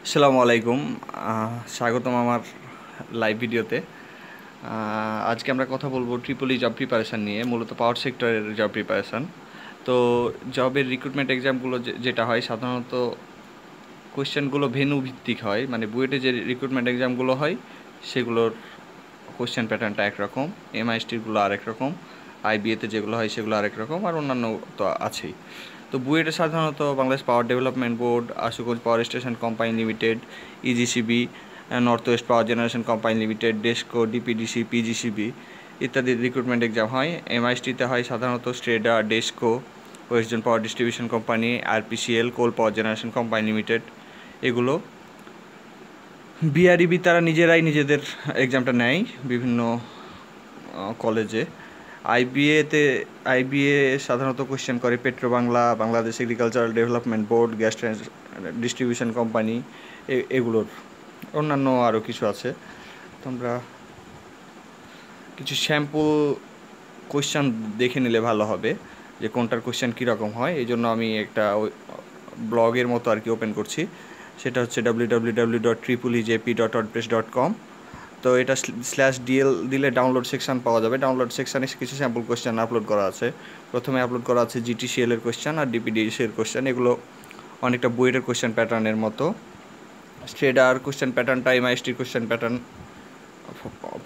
আসসালামু আলাইকুম। স্বাগতম আমার লাইভ ভিডিওতে। আজকে আমরা কথা বলবো ট্রিপলি জব প্রিপারেশান নিয়ে, মূলত পাওয়ার সেক্টরের জব প্রিপারেশান। তো জবের রিক্রুটমেন্ট এক্সামগুলো যেটা হয় সাধারণত কোয়েশ্চেনগুলো ভেন্যু ভিত্তিক হয়, মানে বুয়েটে যে রিক্রুটমেন্ট এক্সামগুলো হয় সেগুলোর কোয়েশ্চেন প্যাটার্নটা একরকম, এমআইএসটিরগুলো আরেক রকম, আইবিএতে যেগুলো হয় সেগুলো আরেক রকম, আর অন্যান্য তো আছেই। তো বুয়েটে সাধারণত Bangladesh power development board, Ashuganj power station company limited, EGCB, north West পাওয়ার generation company limited, DESCO, DPDC, PGCB ইত্যাদি রিক্রুটমেন্ট এক্সাম হয়। এমআইএসটিতে হয় সাধারণত স্ট্রেডা, DESCO, West zone power distribution company, RPCL, কোল পাওয়ার জেনারেশন কোম্পানি লিমিটেড এগুলো। বিআরইবি তারা নিজেরাই নিজেদের এক্সামটা নেয় বিভিন্ন কলেজে। আইবিএ সাধারণত কোয়েশ্চেন করে petro Bangla, Bangladesh agricultural development board, gas distribution company এগুলোর। অন্যান্য আরও কিছু আছে। তো আমরা কিছু স্যাম্পল কোয়েশ্চেন দেখে নিলে ভালো হবে যে কোনটার কোয়েশ্চেন কীরকম হয়। এই জন্য আমি একটা ব্লগের মতো আর কি ওপেন করছি, সেটা হচ্ছে www.triplejp.wordpress.com। তো এটা /dl দিলে ডাউনলোড সেকশন পাওয়া যাবে। ডাউনলোড সেকশানে কিছু স্যাম্পল কোয়েশ্চেন আপলোড করা আছে। প্রথমে আপলোড করা আছে জিটিসিএল এর কোয়েশ্চেন আর ডিপিডিসি এর কোয়েশ্চেন। এগুলো অনেকটা বুয়েটের কোয়েশ্চেন প্যাটার্নের মতো। স্ট্রেডার কোয়েশ্চেন প্যাটার্নটা এমআইএসটির কোয়েশ্চেন প্যাটার্ন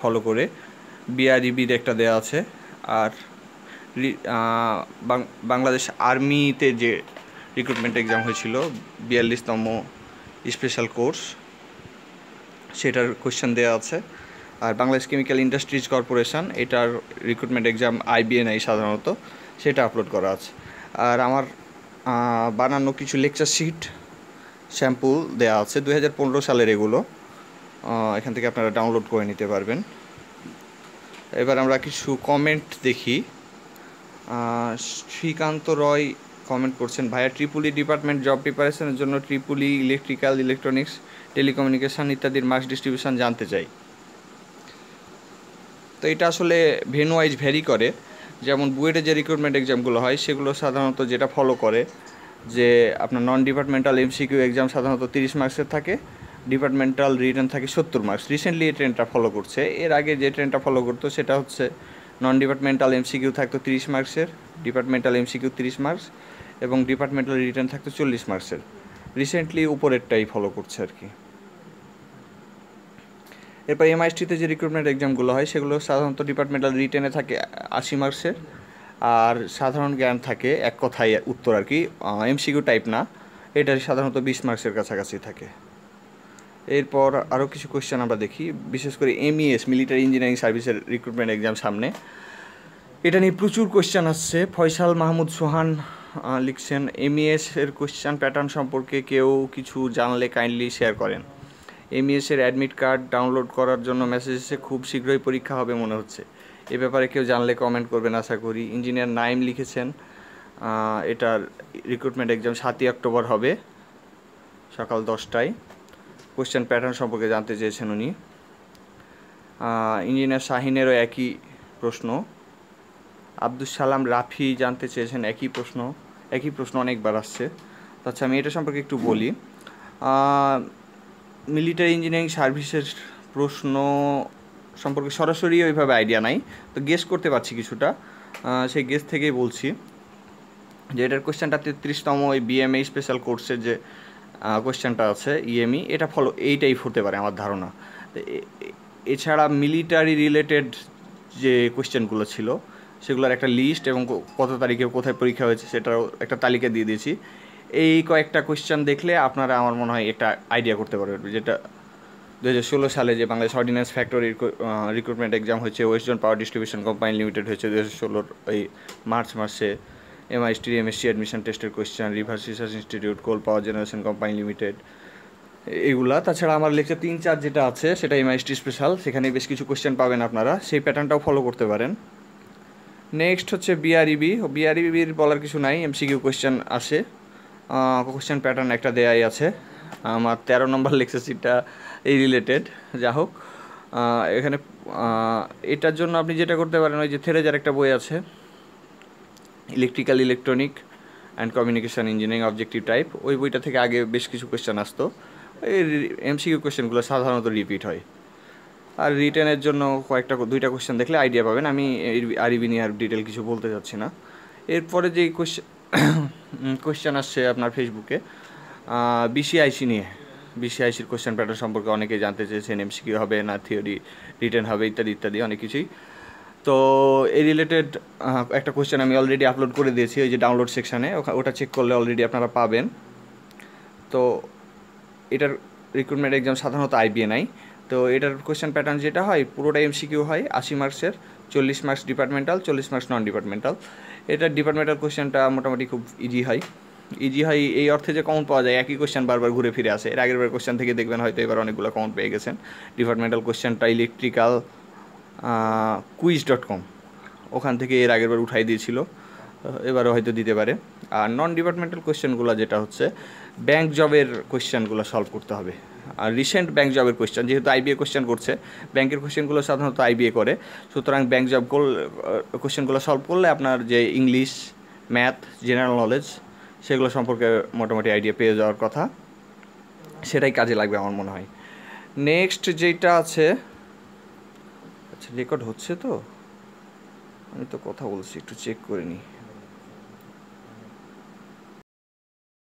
ফলো করে। বিআরইবির একটা দেওয়া আছে। আর বাংলাদেশ আর্মিতে যে রিক্রুটমেন্ট এক্সাম হয়েছিল 42তম স্পেশাল কোর্স, সেটার কোয়েশ্চেন দেওয়া আছে। আর বাংলাদেশ কেমিক্যাল ইন্ডাস্ট্রিজ কর্পোরেশন, এটার রিক্রুটমেন্ট এক্সাম আইবিএনআই সাধারণত, সেটা আপলোড করা আছে। আর আমার বানানো কিছু লেকচার শিট স্যাম্পল দেওয়া আছে 2015 সালের, এগুলো এখান থেকে আপনারা ডাউনলোড করে নিতে পারবেন। এবার আমরা কিছু কমেন্ট দেখি। শ্রীকান্ত রয় কমেন্ট করছেন, ভাইয়া ট্রিপলি ডিপার্টমেন্ট জব প্রিপারেশনের জন্য ট্রিপলি ইলেকট্রিক্যাল, ইলেকট্রনিক্স, টেলিকমিউনিকেশান ইত্যাদির মার্কস ডিস্ট্রিবিউশন জানতে চাই। তো এটা আসলে ভেন্যু ওয়াইজ ভ্যারি করে। যেমন বুয়েটে যে রিক্রুটমেন্ট এক্সামগুলো হয় সেগুলো সাধারণত যেটা ফলো করে যে আপনার নন ডিপার্টমেন্টাল এমসিকিউ এক্সাম সাধারণত 30 মার্কসের থাকে, ডিপার্টমেন্টাল রিটেন থাকে 70 মার্কস। রিসেন্টলি এই ট্রেন্ডটা ফলো করছে। এর আগে যে ট্রেন্ডটা ফলো করতো সেটা হচ্ছে নন ডিপার্টমেন্টাল এমসিকিউ থাকতো 30 মার্কসের, ডিপার্টমেন্টাল এমসিকিউ 30 মার্কস এবং ডিপার্টমেন্টাল রিটেন থাকতো 40 মার্কসের। রিসেন্টলি উপরেরটাই ফলো করছে আর কি। এরপর এমআইএসটিতে যে রিক্রুটমেন্ট এক্সামগুলো হয় সেগুলো সাধারণত ডিপার্টমেন্টাল রিটেনে থাকে 80 মার্কসের, আর সাধারণ জ্ঞান থাকে এক কথায় উত্তর আর কি, এমসিকিউ টাইপ না, এটা সাধারণত 20 মার্কসের কাছাকাছি থাকে। এরপর আরও কিছু কোয়েশ্চেন আমরা দেখি, বিশেষ করে এমইএস মিলিটারি ইঞ্জিনিয়ারিং সার্ভিসের রিক্রুটমেন্ট এক্সাম সামনে, এটা নিয়ে প্রচুর কোয়েশ্চেন আসছে। ফয়সাল মাহমুদ সোহান লিখছেন, এমইএস এর কোয়েশ্চেন প্যাটার্ন সম্পর্কে কেউ কিছু জানলে কাইন্ডলি শেয়ার করেন। এমইএসের অ্যাডমিট কার্ড ডাউনলোড করার জন্য মেসেজ এসে খুব শীঘ্রই পরীক্ষা হবে মনে হচ্ছে। এ ব্যাপারে কেউ জানলে কমেন্ট করবেন আশা করি। ইঞ্জিনিয়ার নাইম লিখেছেন, এটার রিক্রুটমেন্ট এক্সাম 7ই অক্টোবর হবে সকাল 10টায়। কোয়েশ্চেন প্যাটার্ন সম্পর্কে জানতে চেয়েছেন উনি। ইঞ্জিনিয়ার শাহিনেরও একই প্রশ্ন। আব্দুল সালাম রাফি জানতে চেয়েছেন একই প্রশ্ন অনেকবার আসছে। আচ্ছা, আমি এটা সম্পর্কে একটু বলি। মিলিটারি ইঞ্জিনিয়ারিং সার্ভিসের প্রশ্ন সম্পর্কে সরাসরি ওইভাবে আইডিয়া নাই, তো গেস করতে পারছি কিছুটা। সেই গেস থেকেই বলছি যে এটার কোয়েশ্চেনটা 33তম ওই বিএমএ স্পেশাল কোর্সের যে কোয়েশ্চেনটা আছে ইএমই, এটা এইটাই হতে পারে আমার ধারণা। এছাড়া মিলিটারি রিলেটেড যে কোয়েশ্চেনগুলো ছিল সেগুলোর একটা লিস্ট এবং কত তারিখে কোথায় পরীক্ষা হয়েছে সেটারও একটা তালিকা দিয়ে দিয়েছি। এই কয়েকটা কোয়েশ্চেন দেখলে আপনারা আমার মনে হয় একটা আইডিয়া করতে পারবেন, যেটা 2016 সালে যে বাংলাদেশ অর্ডিন্যান্স ফ্যাক্টরির রিক্রুটমেন্ট এক্সাম হয়েছে, West zone power distribution company limited হয়েছে 2016 এই মার্চ মাসে। এমআইএসটি এমএসসি অ্যাডমিশন টেস্টের কোয়েশ্চেন, রিভার্স রিসার্চ ইনস্টিটিউট, কোল পাওয়ার জেনারেশন কোম্পানি লিমিটেড, এগুলা। তাছাড়া আমার লেকচার 3-4 যেটা আছে সেটা এমআইএসটি স্পেশাল, সেখানে বেশ কিছু কোয়েশ্চেন পাবেন আপনারা, সেই প্যাটার্নটাও ফলো করতে পারেন। নেক্সট হচ্ছে বিআরইবির বলার কিছু নাই, এমসিকিউ কোয়েশ্চেন আসে, কোয়েশ্চেন প্যাটার্ন একটা দেয়াই আছে। আমার 13 নম্বর লেকচার সিটটা এই রিলেটেড। যা হোক, এখানে এটার জন্য আপনি যেটা করতে পারেন, ওই যে থেরেজার একটা বই আছে, electrical, electronic and communication engineering objective type, ওই বইটা থেকে আগে বেশ কিছু কোয়েশ্চেন আসতো, এই এমসিকিউ কোয়েশ্চেনগুলো সাধারণত রিপিট হয়। আর রিটেনের জন্য দুইটা কোয়েশ্চেন দেখলে আইডিয়া পাবেন। আমি আরবি নিয়ে আর ডিটেল কিছু বলতে যাচ্ছি না। এরপরে যেই কোয়েশ্চেন আসছে আপনার ফেসবুকে বিসিআইসি নিয়ে, বিসিআইসির কোয়েশ্চেন প্যাটার্ন সম্পর্কে অনেকেই জানতে চেয়েছেন, এমসিকিউ হবে না থিওরি রিটেন হবে ইত্যাদি ইত্যাদি অনেক কিছুই। তো এই রিলেটেড একটা কোয়েশ্চেন আমি অলরেডি আপলোড করে দিয়েছি ওই যে ডাউনলোড সেকশানে, ওটা চেক করলে অলরেডি আপনারা পাবেন। তো এটার রিক্রুটমেন্ট এক্সাম সাধারণত আইবিএনআই। তো এটার কোয়েশ্চেন প্যাটার্ন যেটা হয় পুরোটা এমসিকিউ হয়, 80 মার্কসের, 40 মার্কস ডিপার্টমেন্টাল, 40 মার্কস নন ডিপার্টমেন্টাল। এটার ডিপার্টমেন্টাল কোয়েশ্চেনটা মোটামুটি খুব ইজি হয় এই অর্থে যে কমন পাওয়া যায়, একই কোয়েশ্চেন বারবার ঘুরে ফিরে আসে। এর আগের কোয়েশ্চেন থেকে দেখবেন হয়তো এবার অনেকগুলো কমন পেয়ে গেছেন। ডিপার্টমেন্টাল কোয়েশ্চেনটা ইলেকট্রিক্যাল quiz.com ওখান থেকে এর আগের বার উঠাই দিয়েছিল, এবারও হয়তো দিতে পারে। আর নন ডিপার্টমেন্টাল কোয়েশ্চেনগুলো যেটা হচ্ছে ব্যাংক জবের কোয়েশ্চেনগুলো সলভ করতে হবে। আর রিসেন্ট ব্যাংক জবের কোয়েশ্চেন, যেহেতু আইবিএ কোয়েশ্চেন করছে, ব্যাংকের কোয়েশ্চেনগুলো সাধারণত আইবিএ করে, সুতরাং ব্যাংক জব কোয়েশ্চেনগুলো সলভ করলে আপনার যে ইংলিশ, ম্যাথ, জেনারেল নলেজ সেগুলো সম্পর্কে মোটামুটি আইডিয়া পেয়ে যাওয়ার কথা, সেটাই কাজে লাগবে আমার মনে হয়। নেক্সট যেটা আছে, আচ্ছা রেকর্ড হচ্ছে তো, আমি তো কথা বলছি, একটু চেক করে নিই।